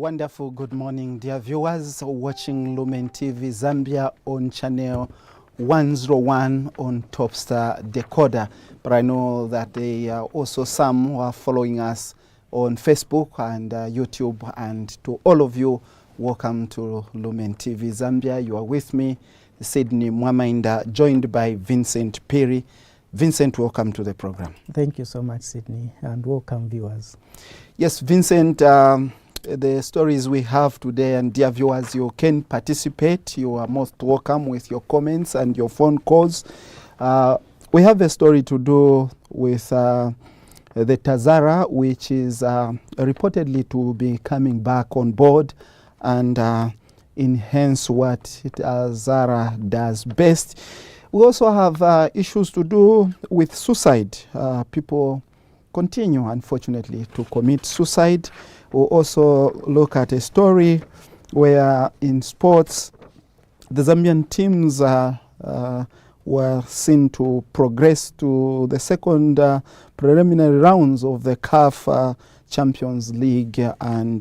Wonderful good morning, dear viewers watching Lumen TV Zambia on channel 101 on Topstar Decoder. But I know that there are also some who are following us on Facebook and YouTube. And to all of you, welcome to Lumen TV Zambia. You are with me, Sydney Mwamainda, joined by Vincent Perry. Vincent, welcome to the program. Thank you so much, Sydney, and welcome, viewers. Yes, Vincent, the stories we have today, and dear viewers, you can participate. You are most welcome with your comments and your phone calls. We have a story to do with the Tazara, which is reportedly to be coming back on board and enhance what Tazara does best. We also have issues to do with suicide. People continue, unfortunately, to commit suicide. We'll also look at a story where in sports, the Zambian teams were seen to progress to the second preliminary rounds of the CAF Champions League and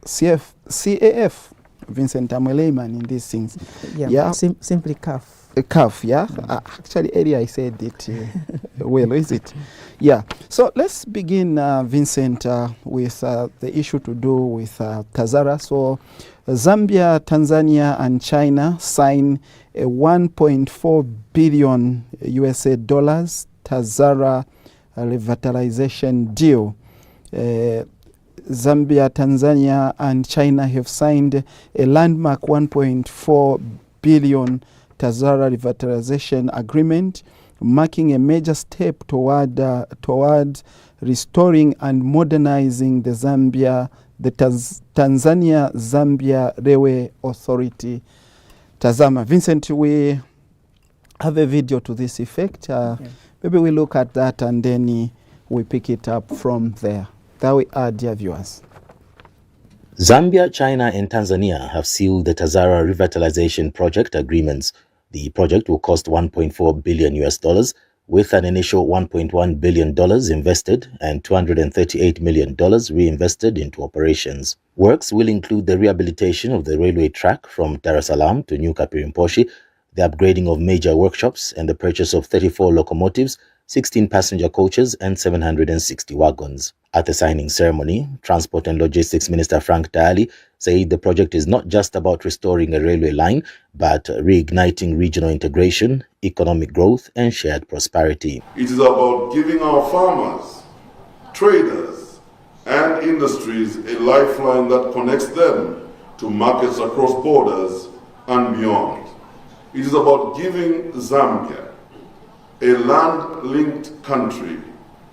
CAF. Vincent, I'm a layman in these things. Yeah. Simply CAF. CAF, yeah? Actually, earlier I said it well, is it? Yeah. So let's begin, Vincent, with the issue to do with Tazara. So Zambia, Tanzania, and China sign a $1.4 billion USA Tazara revitalization deal. Zambia, Tanzania, and China have signed a landmark $1.4 billion Tazara revitalization agreement, marking a major step toward restoring and modernizing the Tanzania-Zambia Railway Authority, Tazama. Vincent, we have a video to this effect. Maybe we look at that and then we pick it up from there. There we are, dear viewers. Zambia, China, and Tanzania have sealed the Tazara revitalization project agreements. The project will cost $1.4 billion US, with an initial $1.1 billion invested and $238 million reinvested into operations. Works will include the rehabilitation of the railway track from Dar es Salaam to New Kapirimposhi, the upgrading of major workshops, and the purchase of 34 locomotives, 16 passenger coaches, and 760 wagons. At the signing ceremony, Transport and Logistics Minister Frank Daly said the project is not just about restoring a railway line, but reigniting regional integration, economic growth, and shared prosperity. It is about giving our farmers, traders, and industries a lifeline that connects them to markets across borders and beyond. It is about giving Zambia, a land-linked country,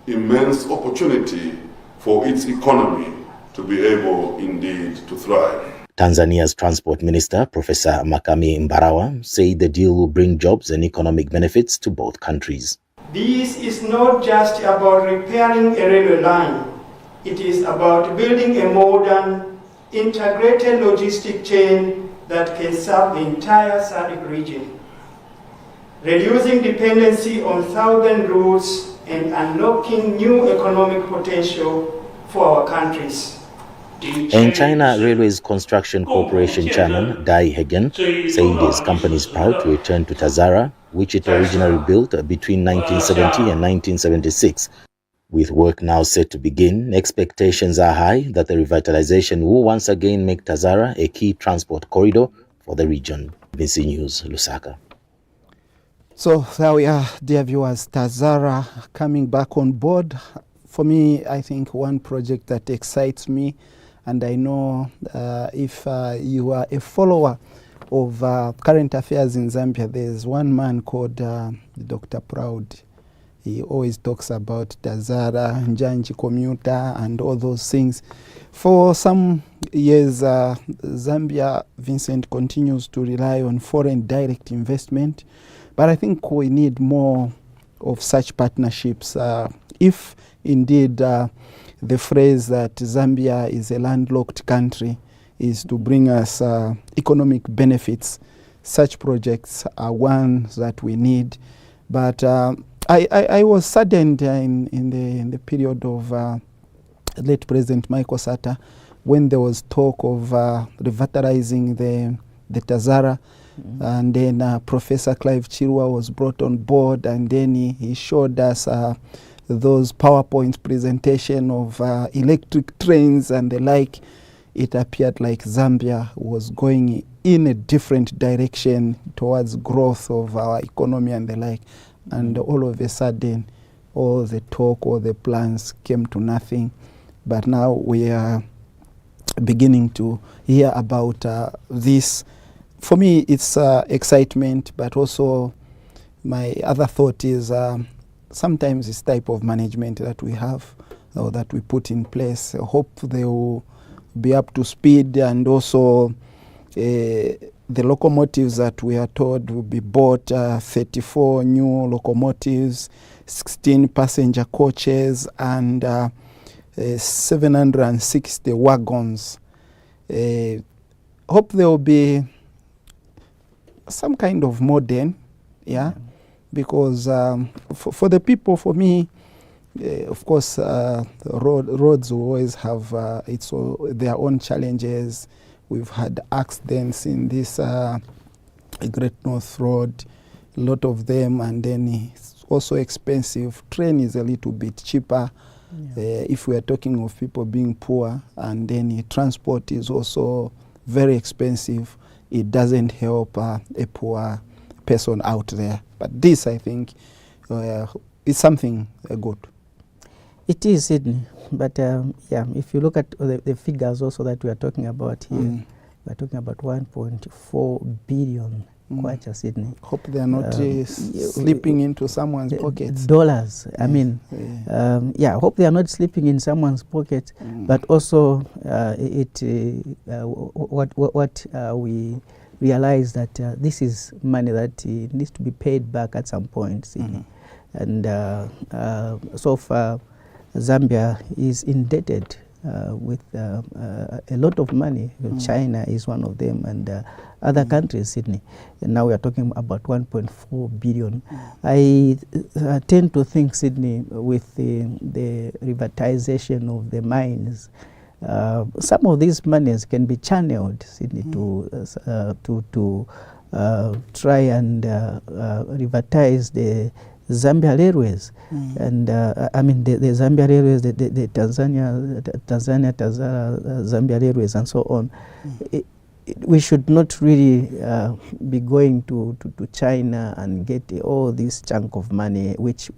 immense opportunity for its economy to be able indeed to thrive. Tanzania's Transport Minister, Professor Makami Mbarawa, said the deal will bring jobs and economic benefits to both countries. This is not just about repairing a railway line. It is about building a modern, integrated logistic chain that can serve the entire SADC region, reducing dependency on southern routes and unlocking new economic potential for our countries. And China Railways Construction Corporation Chairman Dai Hegen said his company is proud to return to Tazara, which it originally built between 1970 and 1976. With work now set to begin, expectations are high that the revitalization will once again make Tazara a key transport corridor for the region. BC News, Lusaka. So there we are, dear viewers, Tazara coming back on board. For me, I think one project that excites me, and I know if you are a follower of current affairs in Zambia, there's one man called Dr. Proud. He always talks about Tazara, Njanji commuter, and all those things. For some years, Zambia, Vincent, continues to rely on foreign direct investment. But I think we need more of such partnerships. If indeed the phrase that Zambia is a landlocked country is to bring us economic benefits, such projects are ones that we need. But I was saddened in the period of late President Michael Sata, when there was talk of revitalizing the Tazara, and then Professor Clive Chirwa was brought on board, and then he showed us those PowerPoint presentation of electric trains and the like. It appeared like Zambia was going in a different direction towards growth of our economy and the like. And all of a sudden, all the talk, all the plans came to nothing. But now we are beginning to hear about this. For me, it's excitement, but also my other thought is sometimes this type of management that we have or that we put in place, I hope they will be up to speed, and also the locomotives that we are told will be bought, 34 new locomotives, 16 passenger coaches, and 760 wagons. Hope there will be some kind of modern, because for the people, for me, of course, roads will always have their own challenges. We've had accidents in this Great North Road, a lot of them, and then it's also expensive. Train is a little bit cheaper if we are talking of people being poor, and then transport is also very expensive. It doesn't help a poor person out there. But this, I think, is something good. It is, Sydney. But if you look at the figures also that we are talking about here, we are talking about 1.4 billion kwacha, Sydney. Hope they are not slipping into someone's pockets. Dollars. I mean, hope they are not slipping in someone's pocket. But also, what we realize that this is money that needs to be paid back at some point, Sydney. And so far, Zambia is indebted with a lot of money. China is one of them, and other countries, Sydney. And now we are talking about 1.4 billion. I tend to think, Sydney, with the revitalization of the mines, some of these monies can be channeled, Sydney, to try and revitalize the Zambia Railways, and I mean the Zambia Railways, the Tanzania Tazara Zambia Railways, and so on. We should not really be going to China and get all this chunk of money, which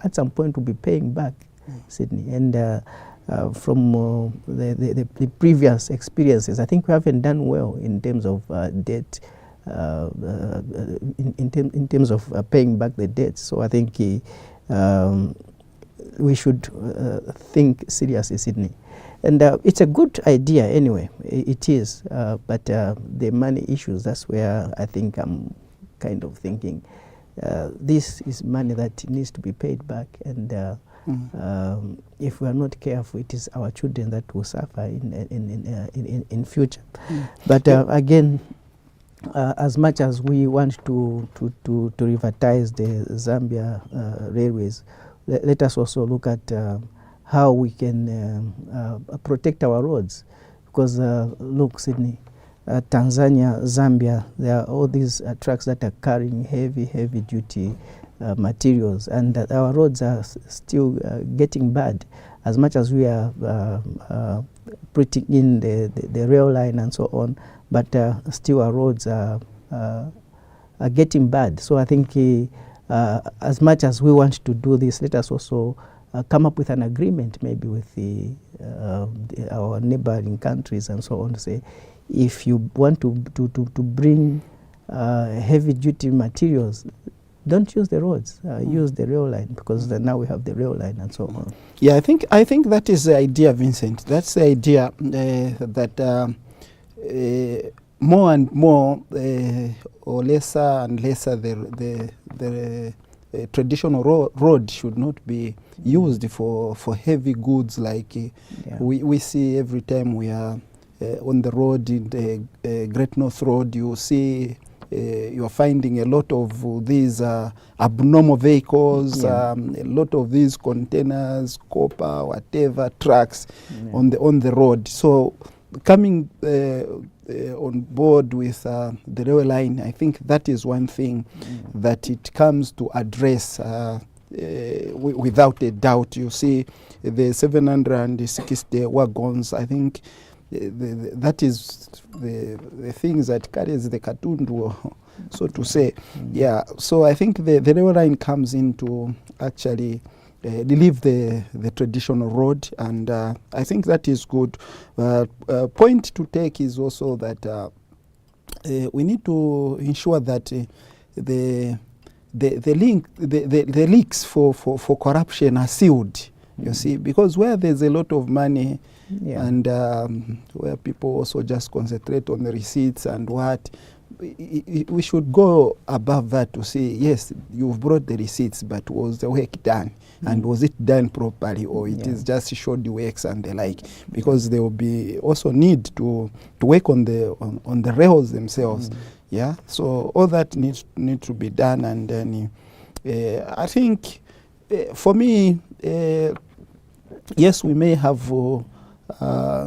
at some point will be paying back, Sydney. And from the previous experiences, I think we haven't done well in terms of debt. In terms of paying back the debt. So I think we should think seriously, Sydney. And it's a good idea anyway, it is, but the money issues, that's where I think I'm kind of thinking this is money that needs to be paid back, and if we are not careful, it is our children that will suffer in future. But again, as much as we want to revitalize the Zambia railways, let us also look at how we can protect our roads. Because look, Sydney, Tanzania, Zambia, there are all these trucks that are carrying heavy duty materials, and our roads are still getting bad. As much as we are putting in the rail line and so on, but still our roads are getting bad. So I think as much as we want to do this, let us also come up with an agreement maybe with our neighboring countries and so on, to say, if you want to bring heavy duty materials, don't use the roads, use the rail line, because now we have the rail line and so on. Yeah, I think that is the idea, Vincent. That's the idea that more and more or lesser and lesser the traditional road should not be used for heavy goods like we see every time we are on the road in the Great North Road. You see you are finding a lot of these abnormal vehicles, a lot of these containers, copper, whatever, trucks on the road. So coming on board with the railway line, I think that is one thing that it comes to address without a doubt. You see the 760 wagons, I think that is the things that carries the katundu, so to say. Yeah, so I think the railway line comes in to actually relieve the traditional road, and I think that is good. Point to take is also that we need to ensure that the leaks for corruption are sealed. You see, because where there's a lot of money and where people also just concentrate on the receipts and what, we should go above that to say, yes, you've brought the receipts, but was the work done? And was it done properly, or it is just shoddy works and the like? Because there will be also need to work on the rails themselves. Yeah, so all that needs to be done, and then I think for me, yes, we may have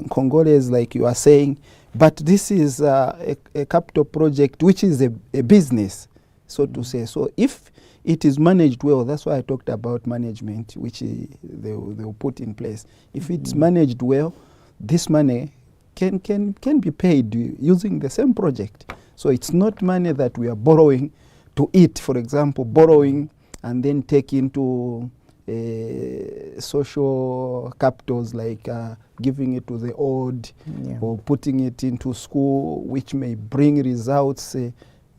Congolese, like you are saying, but this is a capital project which is a business, so to say. So if it is managed well, that's why I talked about management, which they will put in place. If it's managed well, this money can be paid using the same project. So it's not money that we are borrowing to eat, for example, borrowing and then take into social capitals, like giving it to the old or putting it into school, which may bring results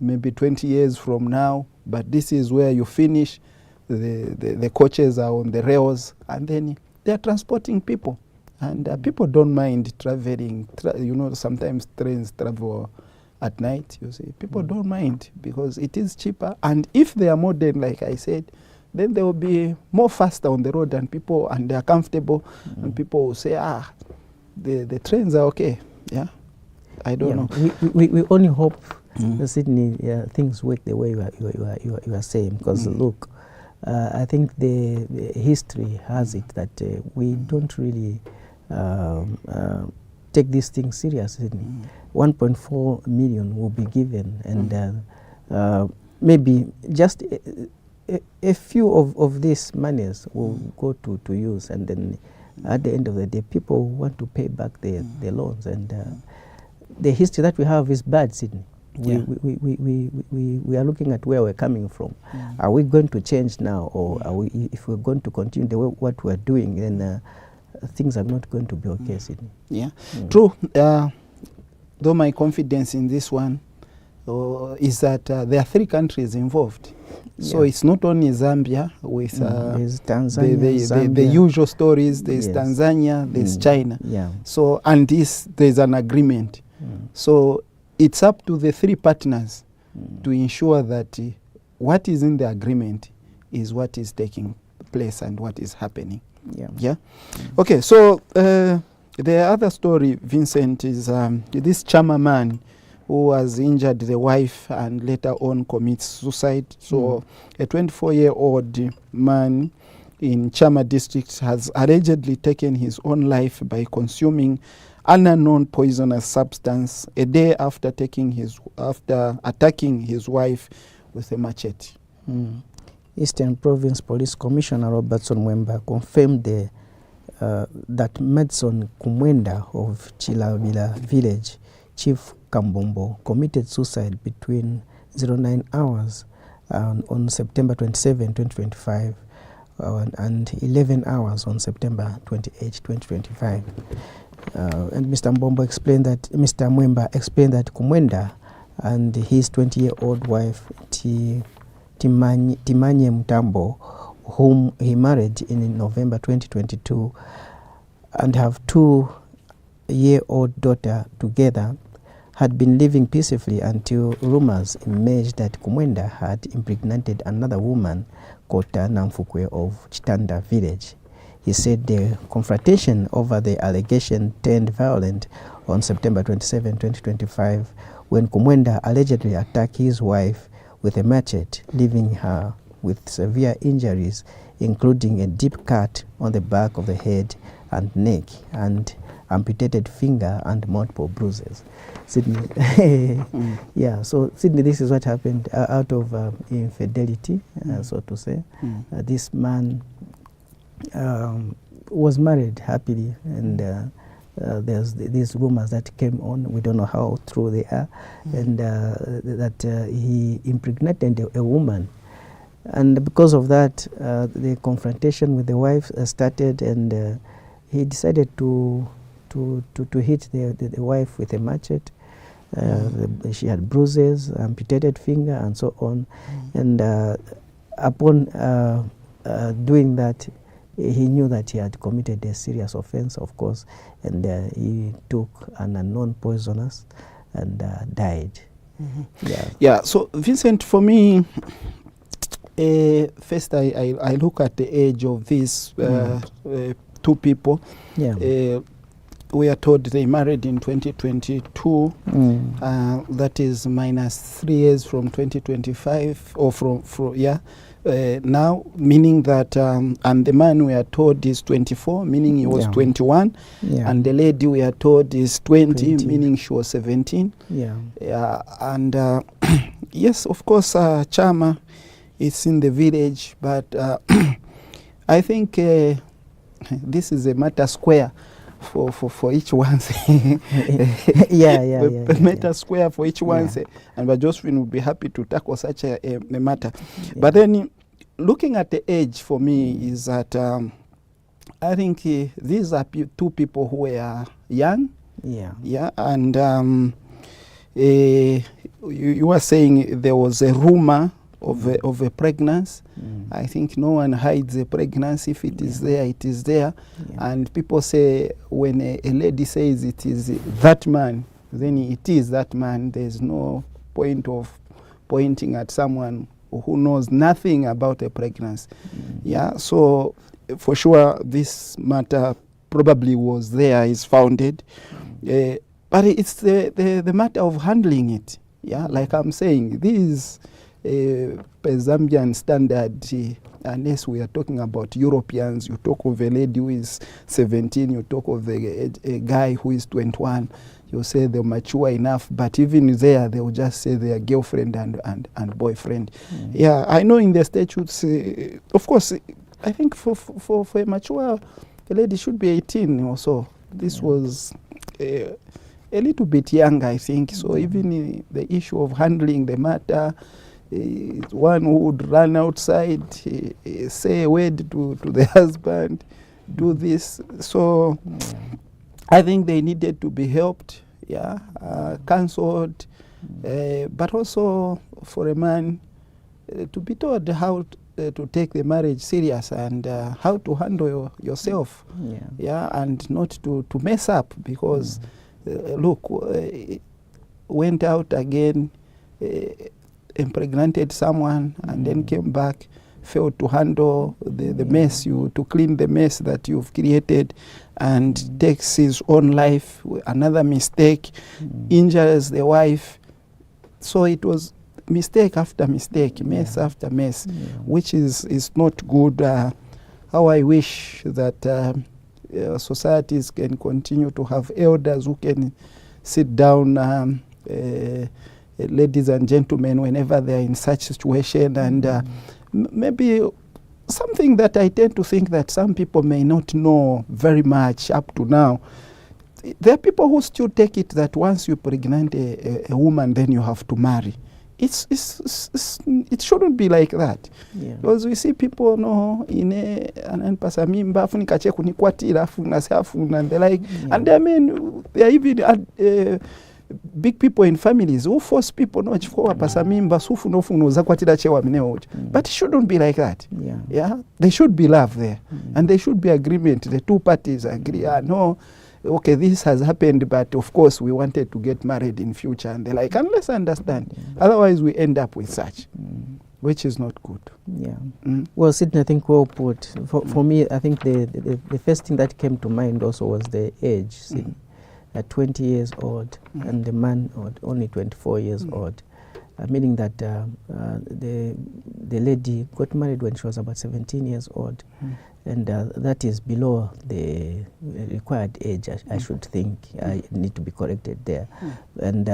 maybe 20 years from now. But this is where you finish. The coaches are on the rails, and then they are transporting people. And people don't mind traveling. Sometimes trains travel at night, you see. People don't mind because it is cheaper. And if they are modern, like I said, then they will be more faster on the road, and they are comfortable, and people will say, the trains are okay. Yeah, I don't know. We only hope the Sydney things work the way you are saying, because look, I think the history has it that we don't really take these things seriously. 1.4 million will be given, and maybe just a few of these monies will go to use, and then at the end of the day, people want to pay back their loans, and the history that we have is bad, Sydney. We are looking at where we're coming from. Are we going to change now, or are we? If we're going to continue the way what we're doing, then things are not going to be okay, Sydney. Yeah, true. Though my confidence in this one is that there are 3 countries involved. So it's not only Zambia with there's Tanzania, the usual stories. There's Tanzania, there's China. So there's an agreement. So it's up to the 3 partners to ensure that what is in the agreement is what is taking place and what is happening. Okay, so the other story, Vincent, is this Chama man who has injured the wife and later on commits suicide. So a 24-year-old man in Chama district has allegedly taken his own life by consuming an unknown poisonous substance a day after attacking his wife with a machete. Eastern Province Police Commissioner Robertson Mwemba confirmed that Madson Kumwenda of Chilabila village, Chief Kambombo, committed suicide between 09 hours on September 27, 2025 and 11 hours on September 28, 2025. And Mr. Mwemba explained that Kumwenda and his 20-year-old wife Timanye Mutambo, whom he married in November 2022, and have 2-year-old daughter together, had been living peacefully until rumors emerged that Kumwenda had impregnated another woman, Kota Namfukwe of Chitanda village. He said the confrontation over the allegation turned violent on September 27, 2025, when Kumwenda allegedly attacked his wife with a machete, leaving her with severe injuries, including a deep cut on the back of the head and neck, and amputated finger and multiple bruises. Sydney, yeah, so Sydney, this is what happened out of infidelity, so to say. This man was married happily, and there's these rumors that came on, we don't know how true they are, and that he impregnated a woman. And because of that, the confrontation with the wife started, and he decided to hit the wife with a machete. She had bruises, amputated finger, and so on. And upon doing that, he knew that he had committed a serious offense, of course, and he took an unknown poisonous and died. Yeah, so Vincent, for me, first I look at the age of these two people. Yeah. We are told they married in 2022. That is minus 3 years from 2025, or from now, meaning that, and the man we are told is 24, meaning he was 21, and the lady we are told is 20. Meaning she was 17. And yes, of course, Chama is in the village, but I think this is a matter square for each one. Matter square for each one. And but Josephine would be happy to tackle such a matter. But then looking at the age for me is that I think these are two people who are young. And you were saying there was a rumor of a pregnancy. I think no one hides a pregnancy. If it is there, it is there. And people say when a lady says it is that man, then it is that man. There's no point of pointing at someone who knows nothing about a pregnancy. So for sure this matter probably was there, is founded. But it's the matter of handling it. Like I'm saying, this Zambian standard, unless we are talking about Europeans, you talk of a lady who is 17, you talk of a guy who is 21, you say they're mature enough, but even there, they will just say they are girlfriend and boyfriend. I know in the statutes, of course, I think for a mature, a lady should be 18 or so. This was a little bit young, I think. So even the issue of handling the matter, one who would run outside, say a word to the husband, do this. So I think they needed to be helped, counseled, but also for a man to be told how to take the marriage serious and how to handle yourself, and not to mess up, because look, went out again, impregnated someone, and then came back, failed to handle the mess, to clean the mess that you've created, and takes his own life, another mistake, injures the wife. So it was mistake after mistake, mess after mess, which is not good. How I wish that societies can continue to have elders who can sit down, ladies and gentlemen, whenever they're in such situation, and maybe something that I tend to think that some people may not know very much up to now. There are people who still take it that once you pregnant a woman, then you have to marry. It shouldn't be like that, because we see people ananipasa mimba afu nikache kunikwatira afu nasafuna and the like, and I mean there are even big people in families who force people no chifukwa pasa mimba sufu no funoza kwatira chewa mineoja. But it shouldn't be like that. There should be love there, and there should be agreement. The two parties agree, no, okay, this has happened, but of course we wanted to get married in future, and they're like, and let's understand. Otherwise we end up with such, which is not good. Well, Sydney, I think well put. For me, I think the first thing that came to mind also was the age, Sydney. 20 years old, and the man only 24 years old. Meaning that the lady got married when she was about 17 years old, and that is below the required age. I should think. I need to be corrected there. And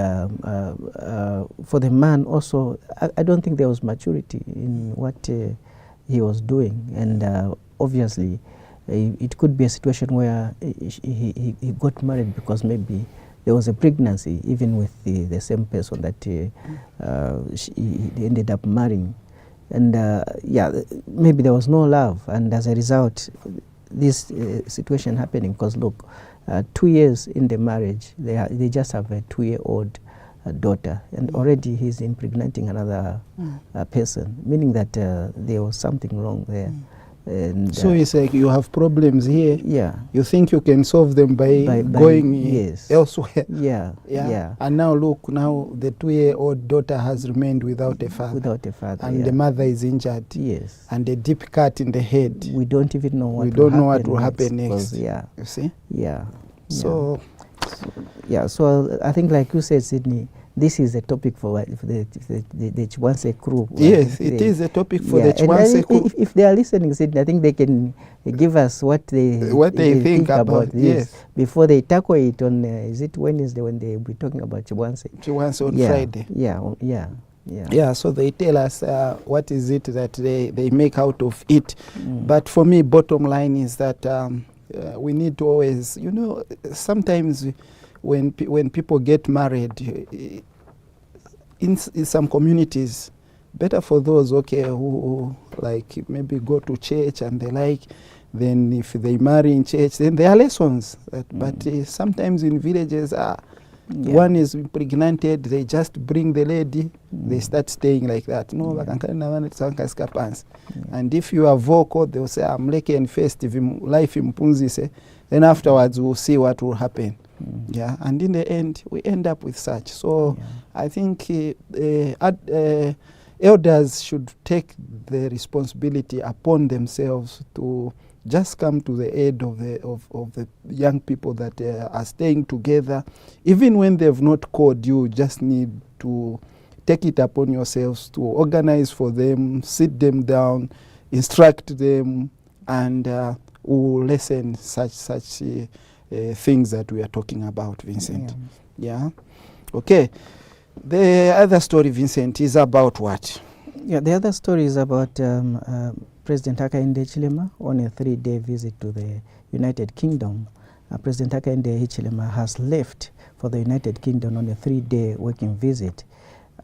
for the man also, I don't think there was maturity in what he was doing, and obviously it could be a situation where he got married because maybe there was a pregnancy even with the same person that he ended up marrying. And yeah, maybe there was no love, and as a result, this situation happening. Because look, 2 years in the marriage, they just have a 2-year-old daughter, and already he's impregnating another person, meaning that there was something wrong there. And so it's like you have problems here. Yeah. You think you can solve them by going yes. elsewhere. Yeah. Yeah. And now look, now the 2-year-old daughter has remained without a father. Without a father. And the mother is injured. Yes. And a deep cut in the head. We don't even know what. We don't know what will happen next. Yeah. You see. Yeah. So. Yeah. So I think, like you said, Sydney, this is a topic for the Chwanse crew. Yes, it is a topic for the Chwanse crew. If they are listening, Sydney, I think they can give us what they think about this before they tackle it on, is it Wednesday when they will be talking about Chwanse? Chwanse on Friday. Yeah, so they tell us what is it that they make out of it. But for me, bottom line is that we need to always, sometimes when people get married, in some communities, better for those who like maybe go to church and they like, then if they marry in church, then there are lessons. But sometimes in villages, one is impregnated, they just bring the lady, they start staying like that. And if you are vocal, they'll say, I'm lucky first, if life impunzise, then afterwards we'll see what will happen. Yeah, and in the end, we end up with such. So I think elders should take the responsibility upon themselves to just come to the aid of the young people that are staying together. Even when they've not called you, just need to take it upon yourselves to organize for them, sit them down, instruct them, and we'll lessen such things that we are talking about, Vincent. Yeah. Okay. The other story, Vincent, is about what? Yeah, the other story is about President Hakainde Hichilema on a 3-day visit to the United Kingdom. President Hakainde Hichilema has left for the United Kingdom on a 3-day working visit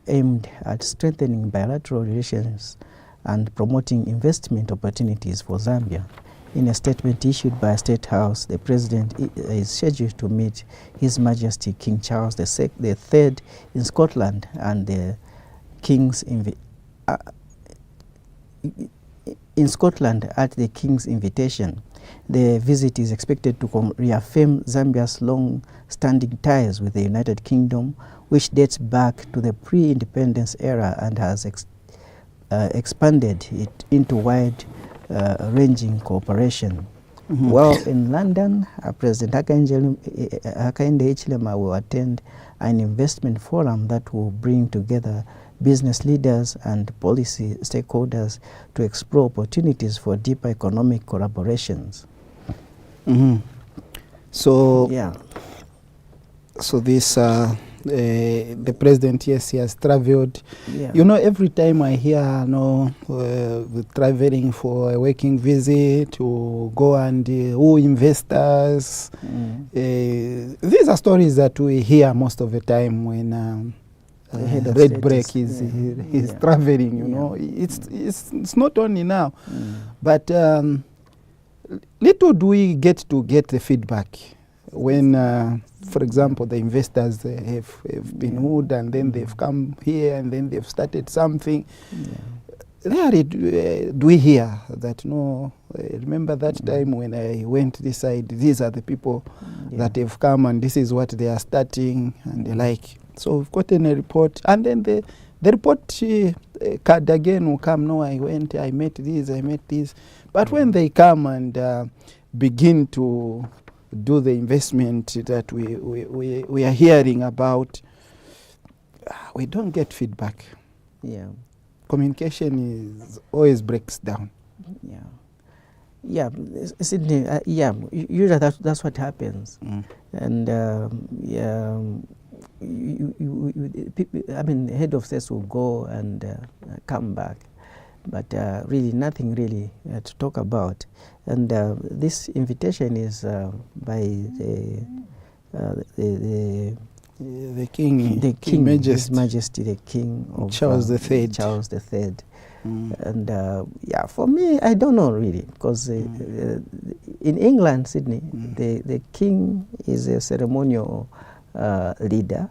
aimed at strengthening bilateral relations and promoting investment opportunities for Zambia. In a statement issued by State House, the President is scheduled to meet His Majesty King Charles III in Scotland and the King's in Scotland at the King's invitation. The visit is expected to reaffirm Zambia's long-standing ties with the United Kingdom, which dates back to the pre-independence era and has expanded it into wide-ranging cooperation. While in London, President Hakainde Hichilema will attend an investment forum that will bring together business leaders and policy stakeholders to explore opportunities for deeper economic collaborations. So, yeah. So this the president, yes, he has traveled. Yeah. You know, every time I hear traveling for a working visit to go and who investors, these are stories that we hear most of the time when Red Break is traveling. You know, it's not only now, but little do we get the feedback when, for example, the investors have been wooed and then they've come here and then they've started something. Rarely do we hear that, no, remember that time when I went this side, these are the people that have come and this is what they are starting and the like. So we've gotten a report, and then the report card again will come, no, I went, I met this. But when they come and begin to do the investment that we are hearing about, we don't get feedback. Yeah. Communication is always breaks down. Yeah. Yeah, Sydney. Yeah, usually that's what happens. And I mean, head of states will go and come back, but really nothing really to talk about. And this invitation is by the King, His Majesty the King of Charles III. Charles III. And yeah, for me, I don't know really, because in England, Sydney, the King is a ceremonial leader.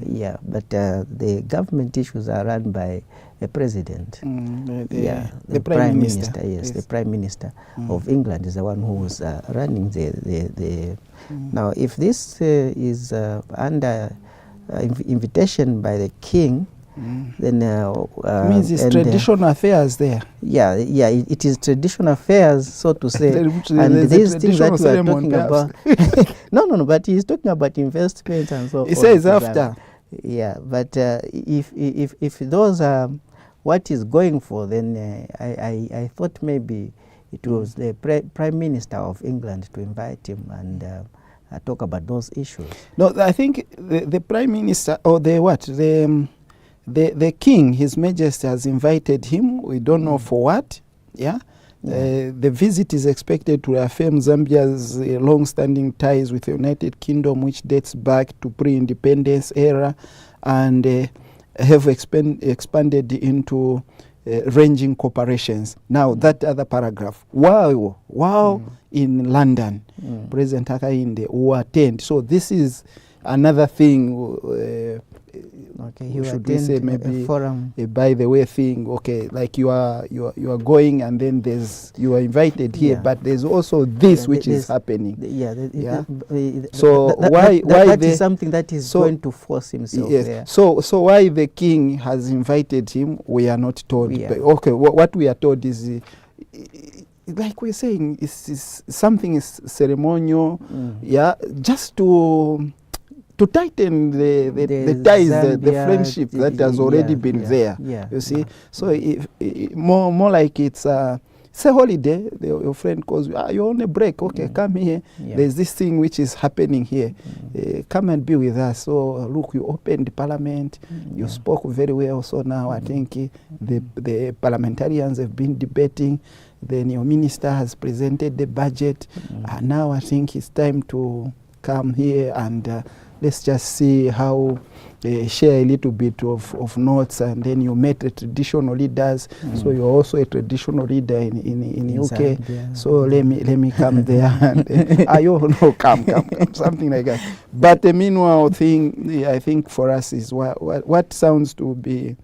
Yeah, but the government issues are run by a president. The Prime Minister. Yes, the Prime Minister of England is the one who is running the Now, if this is under invitation by the King, then means it's traditional affairs there. Yeah, it is traditional affairs, so to say. And these things that we are talking about, no, but he's talking about investment and so on. He says after. Yeah, but if those are what he's going for, then I thought maybe it was the Prime Minister of England to invite him and talk about those issues. No, I think the Prime Minister, or the King, His Majesty, has invited him. We don't know for what. Yeah. The visit is expected to reaffirm Zambia's long-standing ties with the United Kingdom, which dates back to pre-independence era, and have expanded into ranging cooperations. Now, that other paragraph, wow, in London, President Hakainde will attend. So this is another thing. Okay, he should we say maybe a forum. By the way thing. Okay, like you are going, and then you are invited here, but there's also this which is happening. So why that is something that is going to force himself. Yes. There. So why the King has invited him, we are not told. But okay, what we are told is, like we're saying, is something is ceremonial. Just to tighten the ties, Zambia, the friendship that has already been there. You see, so more like it's a holiday. Your friend calls you, you're on a break. Okay, come here. There's this thing which is happening here. Come and be with us. So look, you opened Parliament. You spoke very well. So now I think the parliamentarians have been debating. The new minister has presented the budget. Now I think it's time to come here and let's just see how share a little bit of notes, and then you met the traditional leaders. So you're also a traditional leader in UK. Zambia. So let me come there and come, something like that. But the meanwhile thing, I think for us is what sounds to be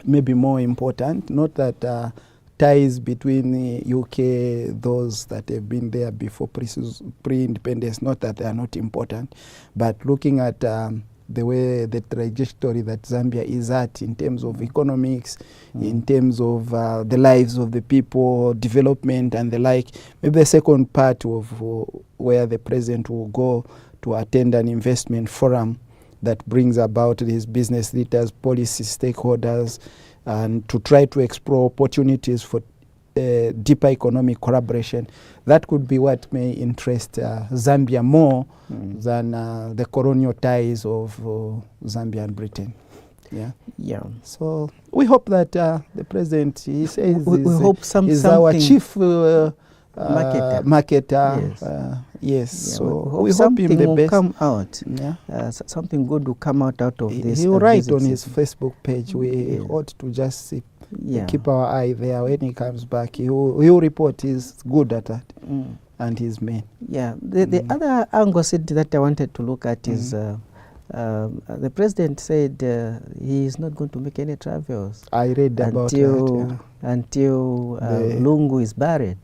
maybe more important. Not that ties between the UK, those that have been there before pre-independence, not that they are not important, but looking at the way, the trajectory that Zambia is at in terms of economics, in terms of the lives of the people, development and the like. Maybe the second part of where the president will go to attend an investment forum that brings about these business leaders, policy stakeholders, and to try to explore opportunities for deeper economic collaboration. That could be what may interest Zambia more than the colonial ties of Zambia and Britain. Yeah. So we hope that the president, he says, is our chief marketer. Yes. So we hope him the best. Come out. Something good will come out of this. He will write on his Facebook page. We ought to just keep our eye there. When he comes back, he will report. He's good at that, and he's main. Yeah. The other angle that I wanted to look at is the president said he is not going to make any travels. I read about that. Until Lungu is buried.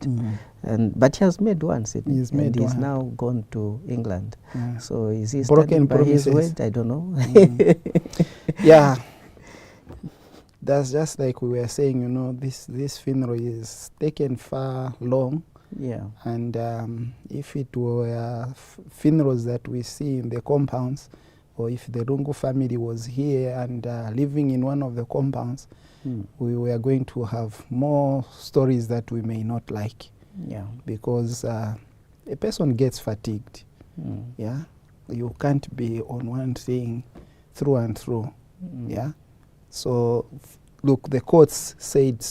But he has made one, Sydney. He's now gone to England. So is he standing by his word? I don't know. Yeah. That's just like we were saying, this funeral is taken far long. Yeah. And if it were funerals that we see in the compounds, or if the Rungu family was here and living in one of the compounds, we were going to have more stories that we may not like. Yeah. Because a person gets fatigued. Yeah, you can't be on one thing through and through. Yeah, so look, the courts said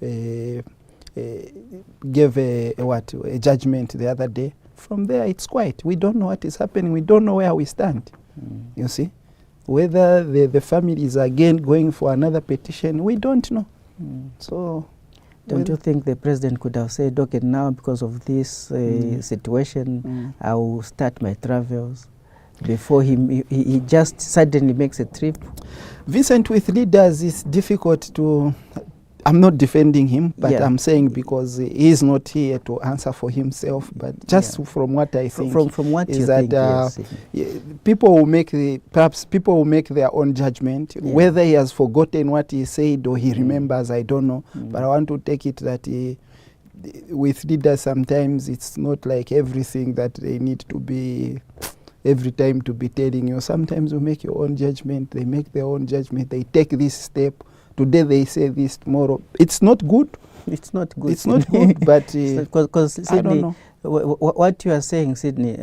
gave a judgment the other day. From there, it's quiet. We don't know what is happening. We don't know where we stand. You see, whether the families are again going for another petition, we don't know. So. Don't you think the president could have said, okay, now because of this situation, I will start my travels, before he just suddenly makes a trip? Vincent, with leaders, it's difficult to... I'm not defending him, but I'm saying because he is not here to answer for himself. But just from what I think, from what is you that think, people will make perhaps people will make their own judgment. Whether he has forgotten what he said or he remembers, I don't know. But I want to take it that with leaders, sometimes it's not like everything that they need to be every time to be telling you. Sometimes you make your own judgment. They make their own judgment. They take this step. Today they say this, tomorrow. It's not good. It's not good. It's not good, but because I don't know. What you are saying, Sydney,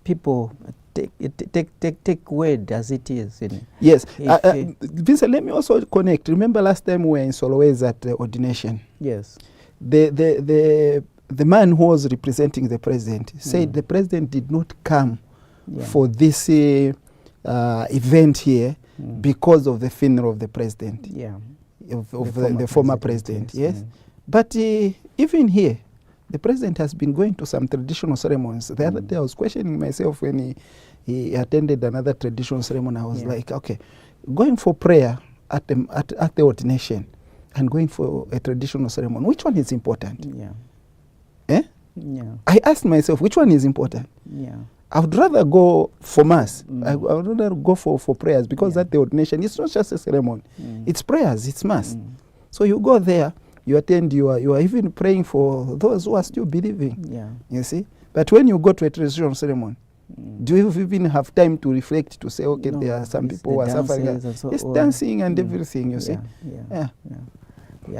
people take word as it is, Sydney. Yes. Vincent, let me also connect. Remember last time we were in Soloway's at the ordination? Yes. The man who was representing the president said the president did not come for this event here because of the funeral of the president, of the former president, yes. But even here, the president has been going to some traditional ceremonies. The other day I was questioning myself when he attended another traditional ceremony. I was like, okay, going for prayer at the ordination and going for a traditional ceremony, which one is important? I asked myself, which one is important? I would rather go for mass. I would rather go for prayers, because at the ordination, it's not just a ceremony. It's prayers, it's mass. So you go there, you attend, you are even praying for those who are still believing. You see? But when you go to a traditional ceremony, do you even have time to reflect, to say, okay, there are some people who are suffering? It's dancing and everything, you see?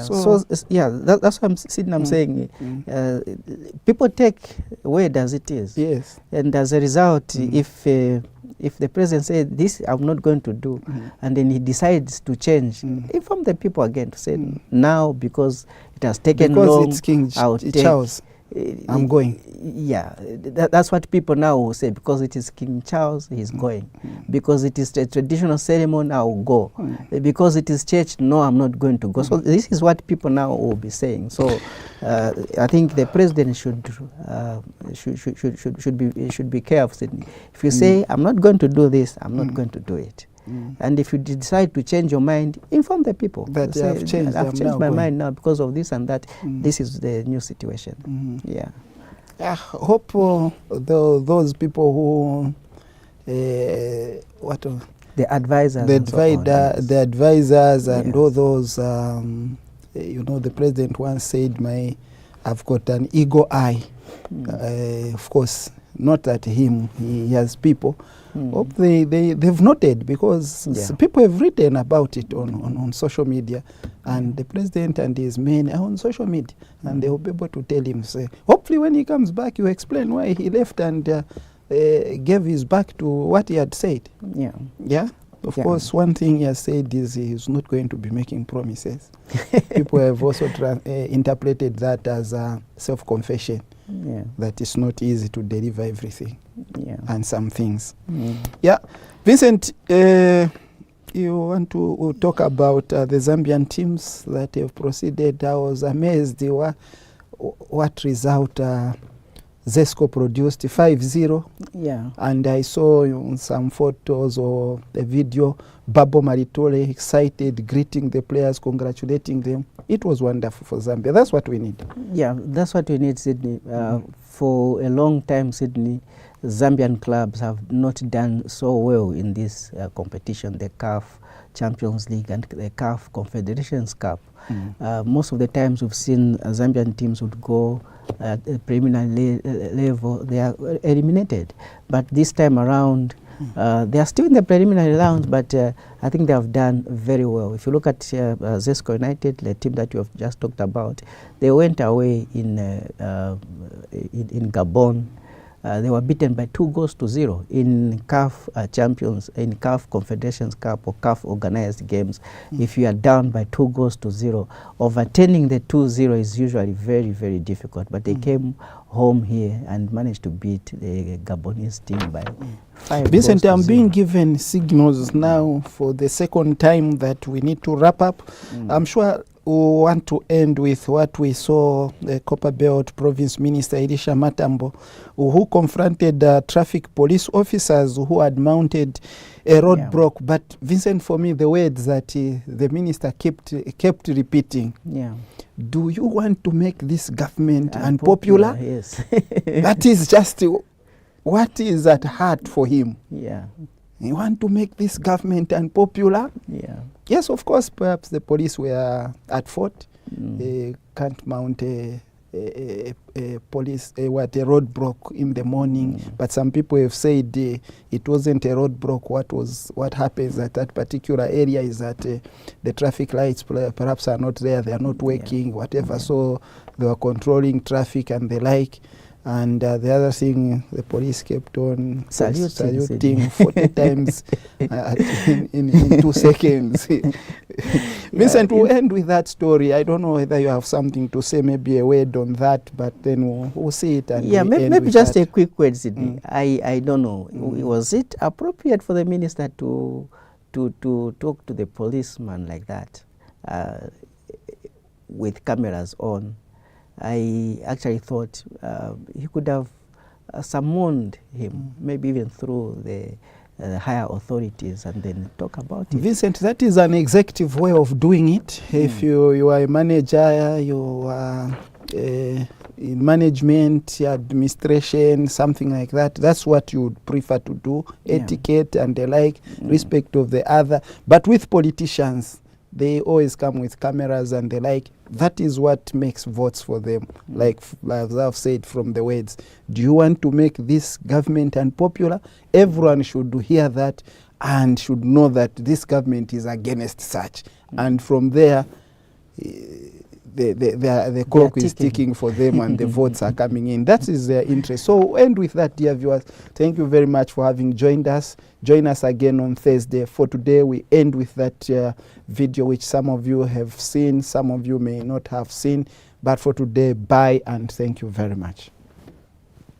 So that's what I'm sitting. I'm saying people take word as it is. Yes. And as a result, if the president said this, I'm not going to do, and then he decides to change, inform the people again to say now, because it has taken long. Because it's King Charles, I'm going. Yeah, that's what people now will say. Because it is King Charles, he's going. Because it is a traditional ceremony, I will go. Because it is church, no, I'm not going to go. So this is what people now will be saying. So I think the president should be careful. If you say, I'm not going to do this, I'm not going to do it. And if you decide to change your mind, inform the people. That I've changed my mind now because of this and that. This is the new situation. I hope those people who the advisors, the advisors, and all those. The president once said, "I've got an eagle eye." Of course, not at him. He has people. Hope they've noted, because people have written about it on social media, and the president and his men are on social media, and they will be able to tell him, say, hopefully when he comes back, you explain why he left and gave his back to what he had said. Of course, one thing he has said is he's not going to be making promises. People have also interpreted that as a self-confession. That it's not easy to deliver everything and some things. Vincent, you want to talk about the Zambian teams that have proceeded. I was amazed what result Zesco produced, 5-0. And I saw some photos or a video, Babo Maritole excited, greeting the players, congratulating them. It was wonderful for Zambia. That's what we need. That's what we need, Sydney. For a long time, Sydney, Zambian clubs have not done so well in this competition, the CAF Champions League and the CAF Confederations Cup. Most of the times we've seen Zambian teams would go at the preliminary level, they are eliminated. But this time around, they are still in the preliminary rounds, but I think they have done very well. If you look at Zesco United, the team that you have just talked about, they went away in Gabon. They were beaten by 2-0 in CAF Champions, in CAF Confederations Cup or CAF organized games. If you are down by 2-0, overturning the 2-0 is usually very, very difficult. But they came home here and managed to beat the Gabonese team by 5 Vincent, I'm goals to being 0. given signals now for the second time that we need to wrap up. I'm sure we want to end with what we saw the Copper Belt Province Minister Elisha Matambo, who confronted traffic police officers who had mounted a roadblock. But Vincent, for me, the words that the minister kept repeating. Yeah. Do you want to make this government unpopular? Yes. That is just what is at heart for him. Yeah. You want to make this government unpopular? Yeah. Yes, of course, perhaps the police were at fault. They can't mount a roadblock in the morning. But some people have said it wasn't a roadblock. What happens at that particular area is that the traffic lights perhaps are not there, they are not working, whatever. So they were controlling traffic and the like. And the other thing, the police kept on saluting 40 times in 2 seconds. Vincent, we'll end with that story. I don't know whether you have something to say, maybe a word on that, but then we'll see it. And maybe just that. A quick word, Sydney. I don't know. Was it appropriate for the minister to talk to the policeman like that with cameras on? I actually thought he could have summoned him, maybe even through the higher authorities, and then talk about it. Vincent, that is an executive way of doing it. If you are a manager, you are in management, administration, something like that, that's what you would prefer to do, etiquette and the like, respect of the other. But with politicians, they always come with cameras and the like. That is what makes votes for them. Like as I've said from the words, do you want to make this government unpopular? Everyone should hear that and should know that this government is against such. And from there, the clock is ticking for them and the votes are coming in. That is their interest. So we'll end with that, dear viewers. Thank you very much for having joined us. Join us again on Thursday. For today, we end with that video which some of you have seen, some of you may not have seen. But for today, bye and thank you very much.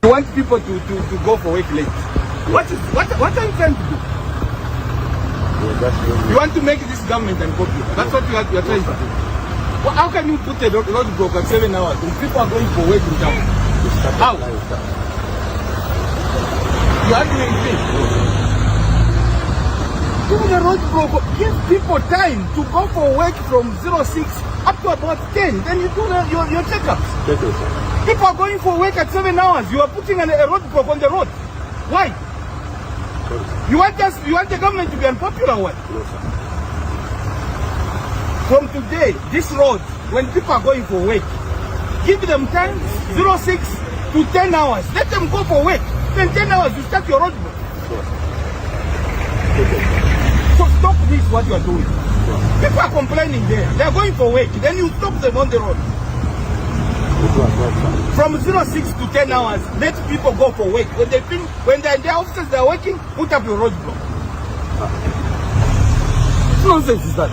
You want people to go for work late. What are you trying to do? You want to make this government unpopular. That's what you are trying to do. Well, how can you put a roadblock at 7 hours when people are going for work in town? How? You are doing this. Do the roadblock. Give people time to go for work from 06 up to about 10. Then you do your checkups. People are going for work at 7 hours. You are putting a roadblock on the road. Why? You want the government to be unpopular or what? From today, this road, when people are going for work, give them time, 06 to 10 hours. Let them go for work. Then 10 hours, you start your roadblock. So stop this, what you are doing. People are complaining there. They are going for work. Then you stop them on the road. From 06 to 10 hours, let people go for work. When they finish, when they're in their offices, they're working, put up your roadblock. What nonsense is that?